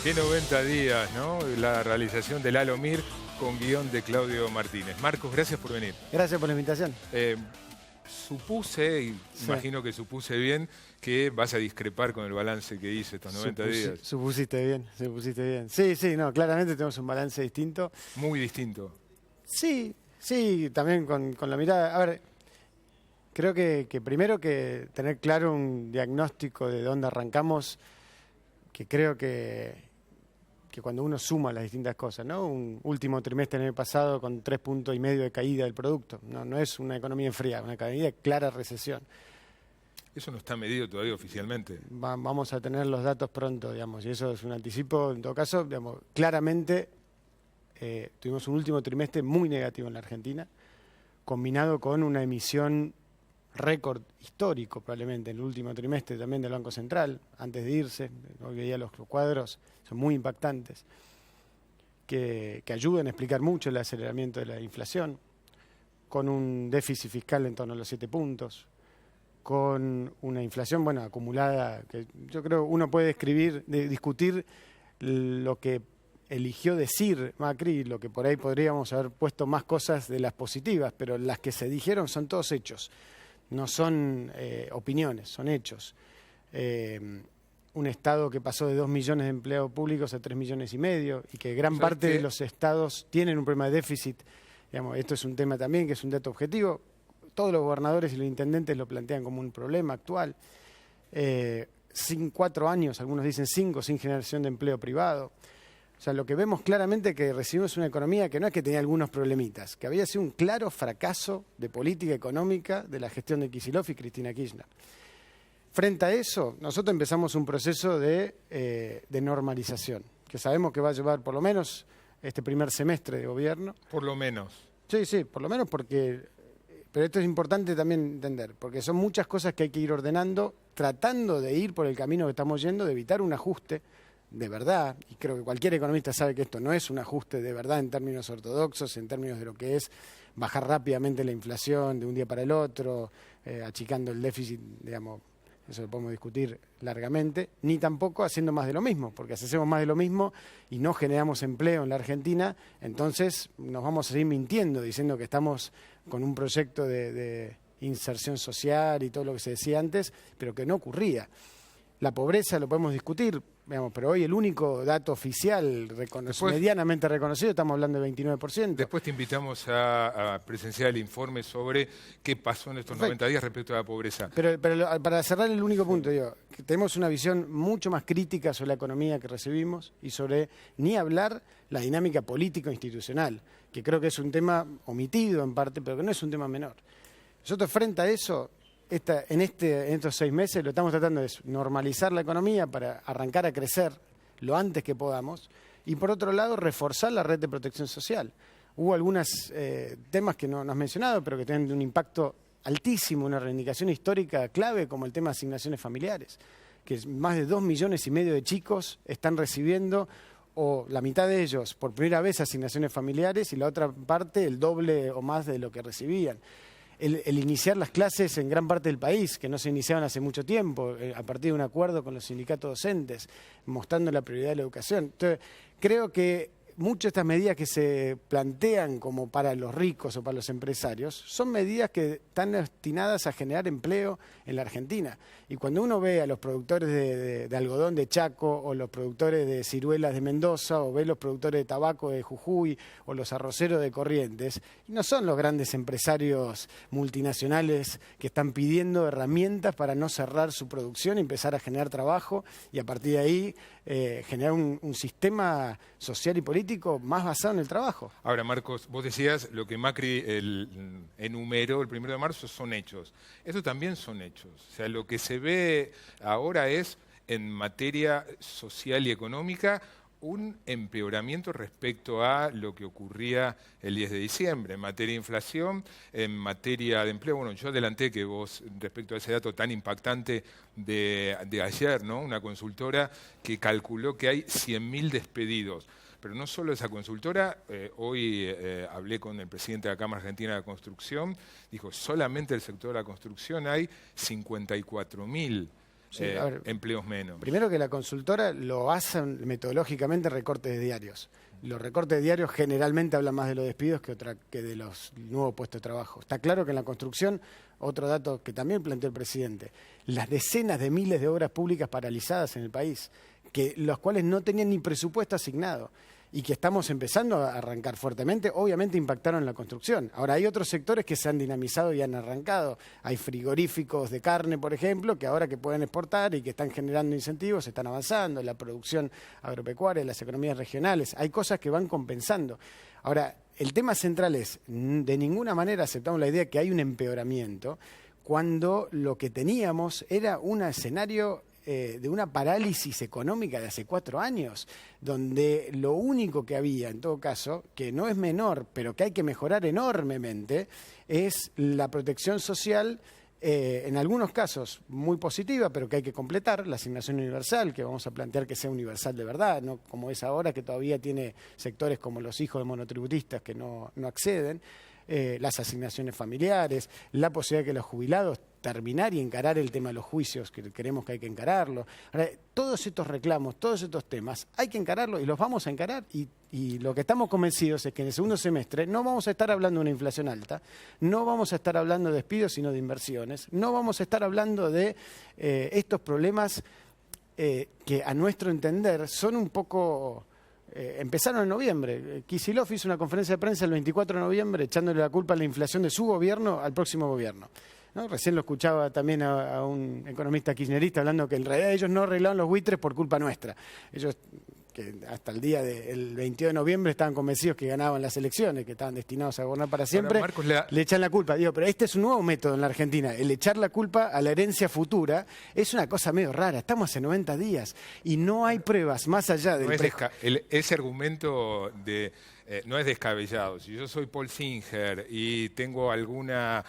Qué 90 días, ¿no? La realización del Alomir con guión de Claudio Martínez. Marcos, gracias por venir. Gracias por la invitación. Supuse, y Sí. imagino que supuse bien, que vas a discrepar con el balance que hice estos 90 días. Supusiste bien. Sí, no, claramente tenemos un balance distinto. Muy distinto. Sí, también con la mirada. A ver, creo que primero que tener claro un diagnóstico de dónde arrancamos, que creo que cuando uno suma las distintas cosas, ¿no? Un último trimestre en el pasado con 3,5 puntos de caída del producto. No es una economía enfriada, una economía de clara recesión. Eso no está medido todavía oficialmente. Vamos a tener los datos pronto, digamos, y eso es un anticipo. En todo caso, digamos, claramente tuvimos un último trimestre muy negativo en la Argentina, combinado con una emisión récord histórico probablemente en el último trimestre también del Banco Central, antes de irse. Hoy veía los cuadros, son muy impactantes, que ayudan a explicar mucho el aceleramiento de la inflación, con un déficit fiscal en torno a los 7 puntos, con una inflación acumulada, que yo creo uno puede discutir lo que eligió decir Macri, lo que por ahí podríamos haber puesto más cosas de las positivas, pero las que se dijeron son todos hechos. No son opiniones, son hechos. Un Estado que pasó de 2 millones de empleados públicos a 3,5 millones y que gran parte de los estados tienen un problema de déficit. Digamos, esto es un tema también que es un dato objetivo. Todos los gobernadores y los intendentes lo plantean como un problema actual. 4 años, algunos dicen 5, sin generación de empleo privado. O sea, lo que vemos claramente es que recibimos una economía que no es que tenía algunos problemitas, que había sido un claro fracaso de política económica de la gestión de Kicillof y Cristina Kirchner. Frente a eso, nosotros empezamos un proceso de normalización, que sabemos que va a llevar por lo menos este primer semestre de gobierno. Por lo menos. Sí, por lo menos porque... Pero esto es importante también entender, porque son muchas cosas que hay que ir ordenando, tratando de ir por el camino que estamos yendo, de evitar un ajuste de verdad, y creo que cualquier economista sabe que esto no es un ajuste de verdad en términos ortodoxos, en términos de lo que es bajar rápidamente la inflación de un día para el otro, achicando el déficit, digamos, eso lo podemos discutir largamente, ni tampoco haciendo más de lo mismo, porque si hacemos más de lo mismo y no generamos empleo en la Argentina, entonces nos vamos a seguir mintiendo, diciendo que estamos con un proyecto de inserción social y todo lo que se decía antes, pero que no ocurría. La pobreza lo podemos discutir, digamos, pero hoy el único dato oficial medianamente reconocido, estamos hablando de 29%. Después te invitamos a presenciar el informe sobre qué pasó en estos 90 días respecto a la pobreza. Pero para cerrar el único punto, digo, que tenemos una visión mucho más crítica sobre la economía que recibimos y sobre, ni hablar, la dinámica político-institucional, que creo que es un tema omitido en parte, pero que no es un tema menor. Nosotros frente a eso... En estos 6 meses lo estamos tratando de normalizar la economía para arrancar a crecer lo antes que podamos y por otro lado reforzar la red de protección social. Hubo algunos temas que no has mencionado pero que tienen un impacto altísimo, una reivindicación histórica clave como el tema de asignaciones familiares, que más de 2,5 millones de chicos están recibiendo o la mitad de ellos por primera vez asignaciones familiares y la otra parte el doble o más de lo que recibían. El iniciar las clases en gran parte del país, que no se iniciaban hace mucho tiempo, a partir de un acuerdo con los sindicatos docentes, mostrando la prioridad de la educación. Entonces, creo que muchas de estas medidas que se plantean como para los ricos o para los empresarios son medidas que están destinadas a generar empleo en la Argentina. Y cuando uno ve a los productores de algodón de Chaco o los productores de ciruelas de Mendoza o ve los productores de tabaco de Jujuy o los arroceros de Corrientes, no son los grandes empresarios multinacionales que están pidiendo herramientas para no cerrar su producción y empezar a generar trabajo y a partir de ahí generar un sistema social y político más basado en el trabajo. Ahora, Marcos, vos decías lo que Macri enumeró el 1 de marzo son hechos. Eso también son hechos. O sea, lo que se ve ahora es, en materia social y económica, un empeoramiento respecto a lo que ocurría el 10 de diciembre. En materia de inflación, en materia de empleo, bueno, yo adelanté que vos, respecto a ese dato tan impactante de ayer, ¿no? Una consultora que calculó que hay 100.000 despedidos. Pero no solo esa consultora, hoy hablé con el presidente de la Cámara Argentina de la Construcción, dijo, solamente el sector de la construcción hay 54.000 Sí, a ver, empleos menos. primero que la consultora lo hace metodológicamente en recortes de diarios. Los recortes de diarios generalmente hablan más de los despidos que de los nuevos puestos de trabajo. Está claro que en la construcción, otro dato que también planteó el presidente, las decenas de miles de obras públicas paralizadas en el país, los cuales no tenían ni presupuesto asignado y que estamos empezando a arrancar fuertemente, obviamente impactaron en la construcción. Ahora, hay otros sectores que se han dinamizado y han arrancado. Hay frigoríficos de carne, por ejemplo, que ahora que pueden exportar y que están generando incentivos, están avanzando, la producción agropecuaria, las economías regionales. Hay cosas que van compensando. Ahora, el tema central es, de ninguna manera aceptamos la idea que hay un empeoramiento, cuando lo que teníamos era un escenario de una parálisis económica de hace 4 años, donde lo único que había, en todo caso, que no es menor, pero que hay que mejorar enormemente, es la protección social, en algunos casos muy positiva, pero que hay que completar, la asignación universal, que vamos a plantear que sea universal de verdad, no como es ahora, que todavía tiene sectores como los hijos de monotributistas que no acceden, las asignaciones familiares, la posibilidad de que los jubilados terminar y encarar el tema de los juicios, que creemos que hay que encararlo. Ahora, todos estos reclamos, todos estos temas, hay que encararlos y los vamos a encarar. Y lo que estamos convencidos es que en el segundo semestre no vamos a estar hablando de una inflación alta, no vamos a estar hablando de despidos, sino de inversiones, no vamos a estar hablando de estos problemas que a nuestro entender son un poco... empezaron en noviembre. Kicillof hizo una conferencia de prensa el 24 de noviembre echándole la culpa a la inflación de su gobierno al próximo gobierno, ¿no? Recién lo escuchaba también a un economista kirchnerista hablando que en realidad ellos no arreglaron los buitres por culpa nuestra. Ellos, que hasta el día del 22 de noviembre estaban convencidos que ganaban las elecciones, que estaban destinados a gobernar para siempre, Marcos, le echan la culpa. Digo, pero este es un nuevo método en la Argentina. El echar la culpa a la herencia futura es una cosa medio rara. Estamos hace 90 días y no hay pruebas más allá del... Ese argumento no es descabellado. Si yo soy Paul Singer y tengo alguna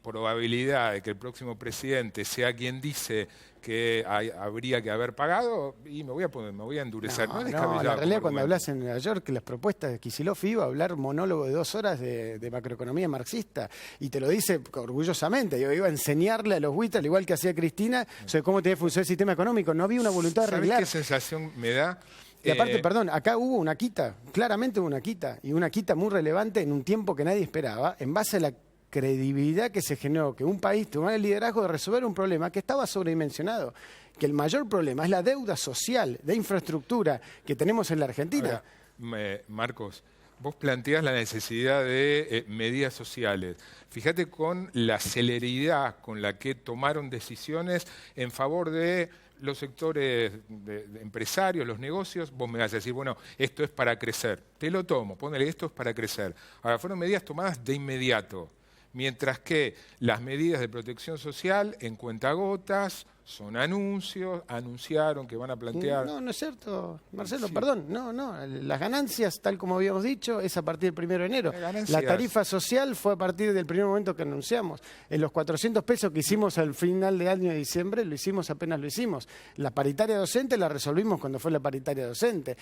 probabilidad de que el próximo presidente sea quien dice que habría que haber pagado, y me voy a endurecer. No es descabellado. La realidad, cuando hablas en Nueva York, que las propuestas de Kicillof iba a hablar monólogo de 2 horas de macroeconomía marxista, y te lo dice orgullosamente. Yo iba a enseñarle a los buitres, al igual que hacía Cristina, sobre cómo tenía que funcionar el sistema económico. No había una voluntad de arreglar. ¿Sabes qué sensación me da? Y aparte, perdón, acá hubo una quita, claramente hubo una quita, y una quita muy relevante en un tiempo que nadie esperaba, en base a la credibilidad que se generó, que un país tomara el liderazgo de resolver un problema que estaba sobredimensionado, que el mayor problema es la deuda social, de infraestructura que tenemos en la Argentina. Ahora, Marcos, vos planteás la necesidad de medidas sociales. Fíjate con la celeridad con la que tomaron decisiones en favor de los sectores de empresarios, los negocios. Vos me vas a decir, bueno, esto es para crecer. Te lo tomo, ponele, esto es para crecer. Ahora, fueron medidas tomadas de inmediato. Mientras que las medidas de protección social en cuentagotas son anuncios, anunciaron que van a plantear... No es cierto, Marcelo, Sí. Perdón, no, las ganancias, tal como habíamos dicho, es a partir del 1 de enero. La tarifa social fue a partir del primer momento que anunciamos. En los 400 pesos que hicimos al final de año de diciembre, lo hicimos apenas lo hicimos. La paritaria docente la resolvimos cuando fue la paritaria docente.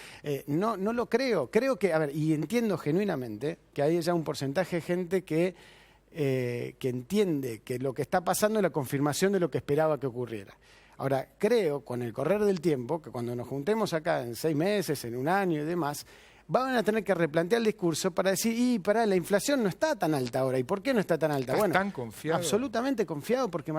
No lo creo. Creo que, a ver, y entiendo genuinamente que hay ya un porcentaje de gente que entiende que lo que está pasando es la confirmación de lo que esperaba que ocurriera. Ahora, creo, con el correr del tiempo, que cuando nos juntemos acá en 6 meses, en 1 año y demás, van a tener que replantear el discurso para decir, la inflación no está tan alta ahora. ¿Y por qué no está tan alta? ¿Estás tan confiado? Absolutamente confiado, porque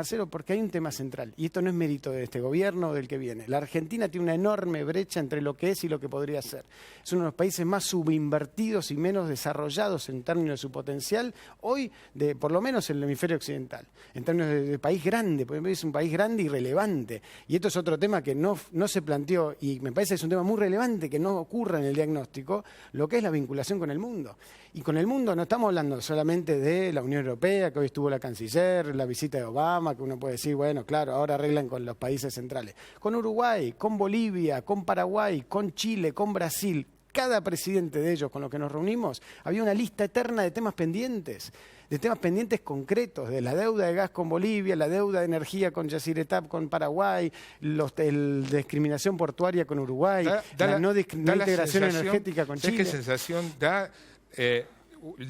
hay un tema central. Y esto no es mérito de este gobierno o del que viene. La Argentina tiene una enorme brecha entre lo que es y lo que podría ser. Es uno de los países más subinvertidos y menos desarrollados en términos de su potencial, hoy, por lo menos en el hemisferio occidental. En términos de país grande, porque es un país grande y relevante. Y esto es otro tema que no se planteó, y me parece que es un tema muy relevante que no ocurra en el diagnóstico, lo que es la vinculación con el mundo. Y con el mundo no estamos hablando solamente de la Unión Europea, que hoy estuvo la canciller, la visita de Obama, que uno puede decir, bueno, claro, ahora arreglan con los países centrales. Con Uruguay, con Bolivia, con Paraguay, con Chile, con Brasil. Cada presidente de ellos con los que nos reunimos, había una lista eterna de temas pendientes concretos, de la deuda de gas con Bolivia, la deuda de energía con Yacyretá con Paraguay, la discriminación portuaria con Uruguay, la no integración energética con Chile. ¿Qué sensación da? El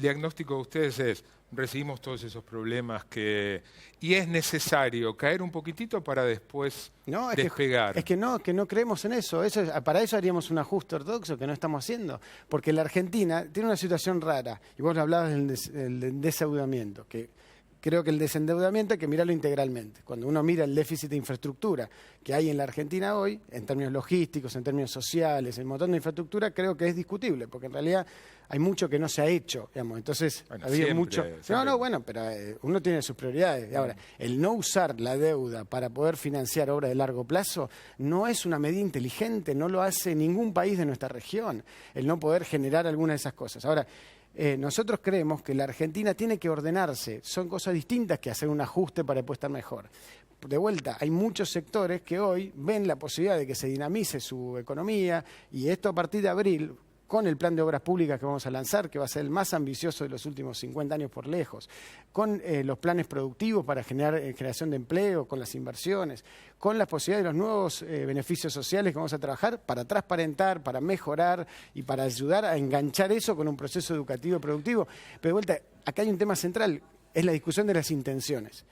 diagnóstico de ustedes es, recibimos todos esos problemas y es necesario caer un poquitito para después despegar. Es que no creemos en eso. Para eso haríamos un ajuste ortodoxo que no estamos haciendo. Porque la Argentina tiene una situación rara. Y vos hablabas del endeudamiento, que creo que el desendeudamiento hay que mirarlo integralmente. Cuando uno mira el déficit de infraestructura que hay en la Argentina hoy, en términos logísticos, en términos sociales, en un montón de infraestructura, creo que es discutible, porque en realidad hay mucho que no se ha hecho, digamos. Entonces, había mucho... Bueno, pero uno tiene sus prioridades. Ahora, el no usar la deuda para poder financiar obras de largo plazo no es una medida inteligente, no lo hace ningún país de nuestra región, el no poder generar alguna de esas cosas. Ahora, nosotros creemos que la Argentina tiene que ordenarse. Son cosas distintas que hacer un ajuste para después estar mejor. De vuelta, hay muchos sectores que hoy ven la posibilidad de que se dinamice su economía y esto a partir de abril, con el plan de obras públicas que vamos a lanzar, que va a ser el más ambicioso de los últimos 50 años por lejos, con los planes productivos para generar generación de empleo, con las inversiones, con las posibilidades de los nuevos beneficios sociales que vamos a trabajar para transparentar, para mejorar y para ayudar a enganchar eso con un proceso educativo y productivo. Pero de vuelta, acá hay un tema central, es la discusión de las intenciones.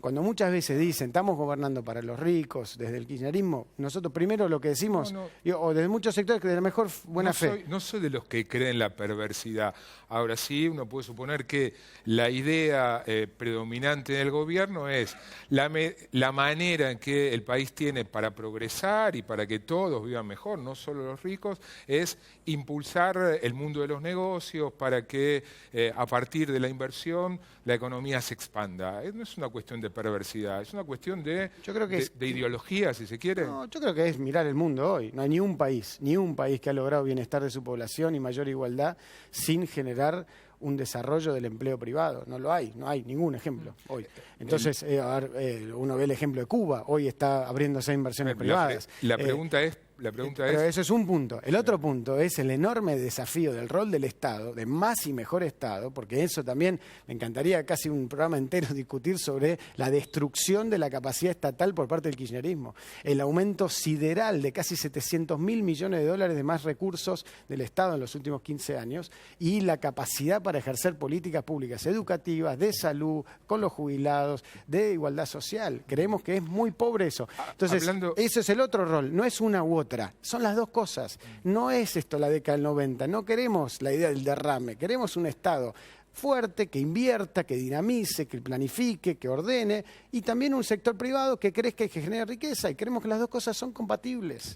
Cuando muchas veces dicen, estamos gobernando para los ricos, desde el kirchnerismo, nosotros primero lo que decimos, o desde muchos sectores que de la mejor buena fe. No soy de los que creen la perversidad. Ahora sí, uno puede suponer que la idea predominante del gobierno es la manera en que el país tiene para progresar y para que todos vivan mejor, no solo los ricos, es impulsar el mundo de los negocios para que a partir de la inversión la economía se expanda. No es una cuestión de perversidad, es una cuestión de ideología, si se quiere. No, yo creo que es mirar el mundo hoy. No hay ni un país que ha logrado bienestar de su población y mayor igualdad sin generar un desarrollo del empleo privado. No hay ningún ejemplo hoy. Entonces, uno ve el ejemplo de Cuba, hoy está abriéndose inversiones privadas. La pregunta es... Pero eso es un punto. El otro punto es el enorme desafío del rol del Estado, de más y mejor Estado, porque eso también me encantaría casi un programa entero discutir sobre la destrucción de la capacidad estatal por parte del kirchnerismo. El aumento sideral de casi 700.000 millones de dólares de más recursos del Estado en los últimos 15 años y la capacidad para ejercer políticas públicas educativas, de salud, con los jubilados, de igualdad social. Creemos que es muy pobre eso. Entonces, ese es el otro rol, no es una u otra. Son las dos cosas. No es esto la década del 90. No queremos la idea del derrame. Queremos un Estado fuerte, que invierta, que dinamice, que planifique, que ordene, y también un sector privado que crezca y que genere riqueza. Y creemos que las dos cosas son compatibles.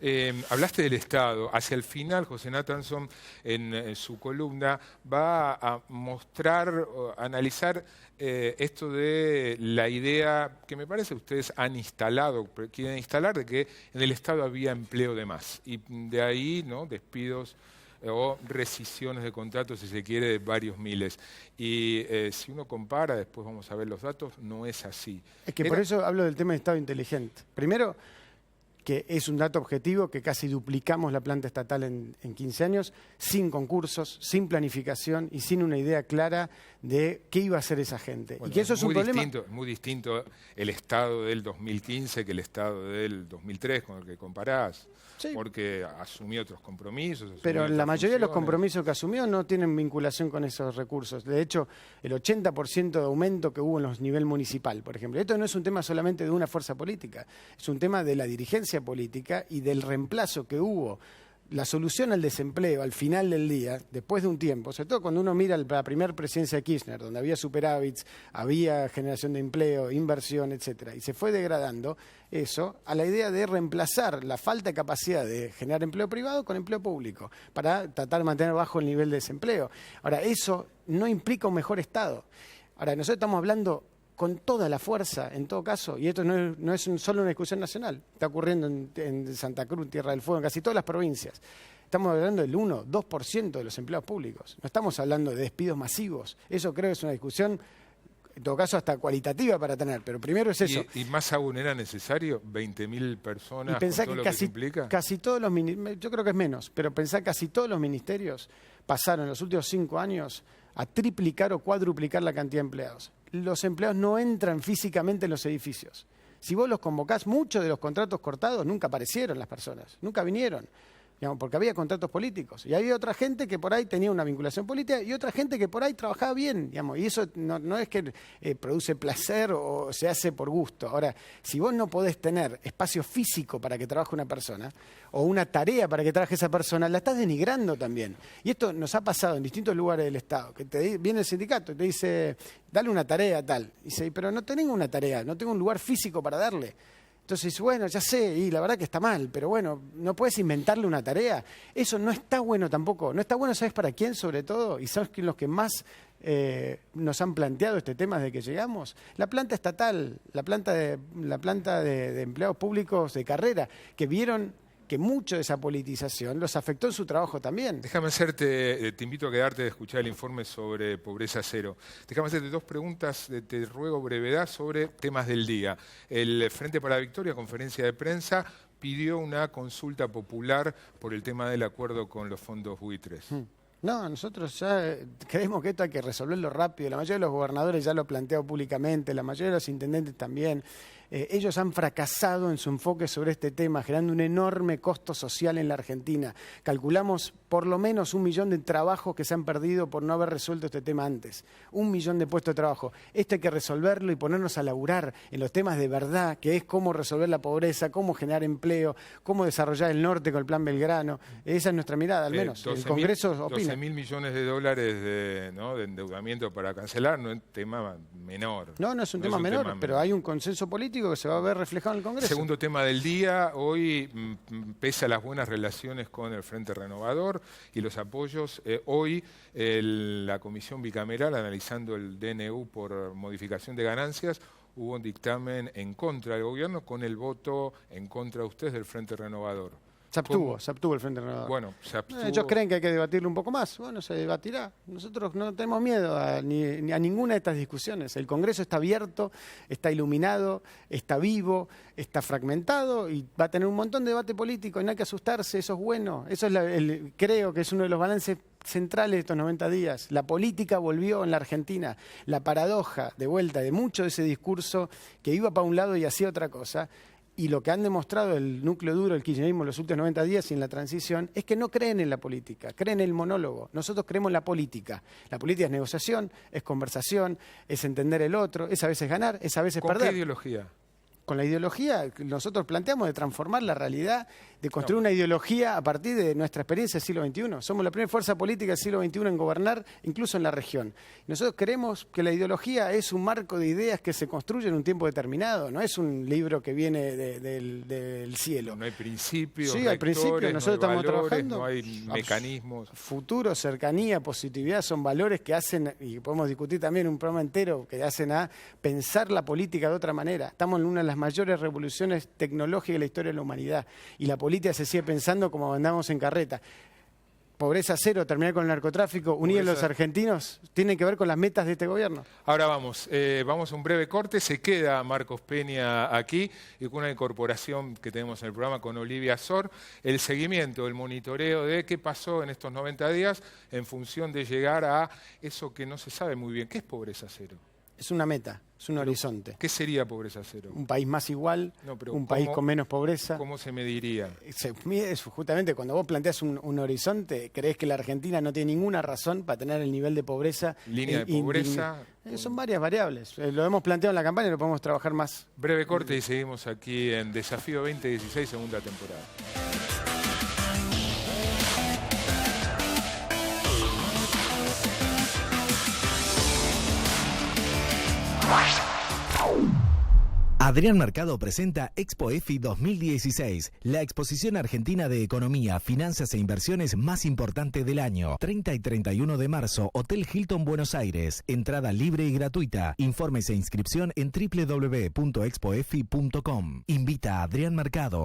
Hablaste del Estado. Hacia el final, José Nathanson, en su columna, va a mostrar, analizar esto de la idea que me parece ustedes quieren instalar de que en el Estado había empleo de más. Y de ahí, ¿no?, despidos o rescisiones de contratos, si se quiere, de varios miles. Y si uno compara, después vamos a ver los datos, no es así. Es que por eso hablo del tema de Estado inteligente. Primero, que es un dato objetivo, que casi duplicamos la planta estatal en 15 años, sin concursos, sin planificación y sin una idea clara de qué iba a hacer esa gente. Bueno, y que eso es un problema. Muy distinto el Estado del 2015 que el Estado del 2003 con el que comparás. Sí. Porque asumió otros compromisos. Pero la mayoría de los compromisos que asumió no tienen vinculación con esos recursos. De hecho, el 80% de aumento que hubo en los nivel municipal, por ejemplo. Esto no es un tema solamente de una fuerza política, es un tema de la dirigencia política y del reemplazo que hubo. La solución al desempleo al final del día, después de un tiempo, sobre todo cuando uno mira la primera presidencia de Kirchner, donde había superávits, había generación de empleo, inversión, etcétera, y se fue degradando eso a la idea de reemplazar la falta de capacidad de generar empleo privado con empleo público, para tratar de mantener bajo el nivel de desempleo. Ahora, eso no implica un mejor Estado. Ahora, nosotros estamos hablando con toda la fuerza, en todo caso, y esto no es solo una discusión nacional, está ocurriendo en Santa Cruz, Tierra del Fuego, en casi todas las provincias. Estamos hablando del 1-2% de los empleados públicos, no estamos hablando de despidos masivos. Eso creo que es una discusión, en todo caso, hasta cualitativa para tener, pero primero es eso. Y más aún, ¿era necesario 20.000 personas y pensá con todo que lo que implica? Casi todos los ministerios, yo creo que es menos, pero pensá casi todos los ministerios pasaron en los últimos 5 años a triplicar o cuadruplicar la cantidad de empleados. Los empleados no entran físicamente en los edificios. Si vos los convocás, muchos de los contratos cortados nunca aparecieron las personas, nunca vinieron. digamos, porque había contratos políticos. Y había otra gente que por ahí tenía una vinculación política y otra gente que por ahí trabajaba bien, digamos. Y eso no es que produce placer o se hace por gusto. Ahora, si vos no podés tener espacio físico para que trabaje una persona o una tarea para que trabaje esa persona, la estás denigrando también. Y esto nos ha pasado en distintos lugares del Estado, que viene el sindicato y te dice, dale una tarea tal. Y dice, pero no tengo una tarea, no tengo un lugar físico para darle. Entonces, bueno, ya sé, y la verdad que está mal, pero bueno, no puedes inventarle una tarea. Eso no está bueno tampoco. No está bueno, ¿sabes para quién sobre todo? Y sabes que los que más nos han planteado este tema desde que llegamos. La planta estatal, la planta de empleados públicos de carrera, que vieron que mucho de esa politización los afectó en su trabajo también. Déjame hacerte, te invito a quedarte a escuchar el informe sobre pobreza cero. Déjame hacerte 2 preguntas, te ruego brevedad, sobre temas del día. El Frente para la Victoria, conferencia de prensa, pidió una consulta popular por el tema del acuerdo con los fondos buitres. No, nosotros ya creemos que esto hay que resolverlo rápido. La mayoría de los gobernadores ya lo han planteado públicamente, la mayoría de los intendentes también. Ellos han fracasado en su enfoque sobre este tema, generando un enorme costo social en la Argentina. Calculamos por lo menos 1 millón de trabajos que se han perdido por no haber resuelto este tema antes. 1 millón de puestos de trabajo. Esto hay que resolverlo y ponernos a laburar en los temas de verdad, que es cómo resolver la pobreza, cómo generar empleo, cómo desarrollar el norte con el Plan Belgrano. Esa es nuestra mirada, al menos. El Congreso opina. 12.000 millones de dólares de endeudamiento para cancelar, no es un tema menor. No es un tema menor, pero hay un consenso político que se va a ver reflejado en el Congreso. Segundo tema del día, hoy, pese a las buenas relaciones con el Frente Renovador y los apoyos, hoy la Comisión Bicameral, analizando el DNU por modificación de ganancias, hubo un dictamen en contra del gobierno con el voto en contra de ustedes del Frente Renovador. Se abstuvo el Frente Renovador. Bueno, se abstuvo. Ellos creen que hay que debatirlo un poco más. Bueno, se debatirá. Nosotros no tenemos miedo ni a ninguna de estas discusiones. El Congreso está abierto, está iluminado, está vivo, está fragmentado y va a tener un montón de debate político y no hay que asustarse, eso es bueno. Eso es creo que es uno de los balances centrales de estos 90 días. La política volvió en la Argentina. La paradoja de vuelta de mucho de ese discurso que iba para un lado y hacía otra cosa. Y lo que han demostrado el núcleo duro del kirchnerismo en los últimos 90 días y en la transición es que no creen en la política, creen en el monólogo. Nosotros creemos en la política. La política es negociación, es conversación, es entender el otro, es a veces ganar, es a veces perder. ¿Con qué ideología? Con la ideología que nosotros planteamos de transformar la realidad, de construir una ideología a partir de nuestra experiencia del siglo XXI. Somos la primera fuerza política del siglo XXI en gobernar, incluso en la región. Nosotros creemos que la ideología es un marco de ideas que se construye en un tiempo determinado, no es un libro que viene del cielo. No hay principios, sí, hay principios, nosotros no hay estamos valores, trabajando. No hay mecanismos. Futuro, cercanía, positividad son valores que hacen, y podemos discutir también un programa entero, que hacen a pensar la política de otra manera. Estamos en una de las mayores revoluciones tecnológicas de la historia de la humanidad y la política se sigue pensando como andamos en carreta. Pobreza cero, terminar con el narcotráfico, unir a los argentinos, tienen que ver con las metas de este gobierno. Ahora vamos a un breve corte, se queda Marcos Peña aquí y con una incorporación que tenemos en el programa con Olivia Sor, el seguimiento, el monitoreo de qué pasó en estos 90 días en función de llegar a eso que no se sabe muy bien. ¿Qué es pobreza cero? Es una meta, es un horizonte. ¿Qué sería pobreza cero? Un país más igual, un país con menos pobreza. ¿Cómo se mediría? Justamente cuando vos planteás un horizonte, creés que la Argentina no tiene ninguna razón para tener el nivel de pobreza. Línea de pobreza. Son varias variables. Lo hemos planteado en la campaña y lo podemos trabajar más. Breve corte y seguimos aquí en Desafío 2016, segunda temporada. Adrián Mercado presenta Expo EFI 2016, la exposición argentina de economía, finanzas e inversiones más importante del año. 30 y 31 de marzo, Hotel Hilton Buenos Aires. Entrada libre y gratuita. Informes e inscripción en www.expoefi.com. Invita a Adrián Mercado.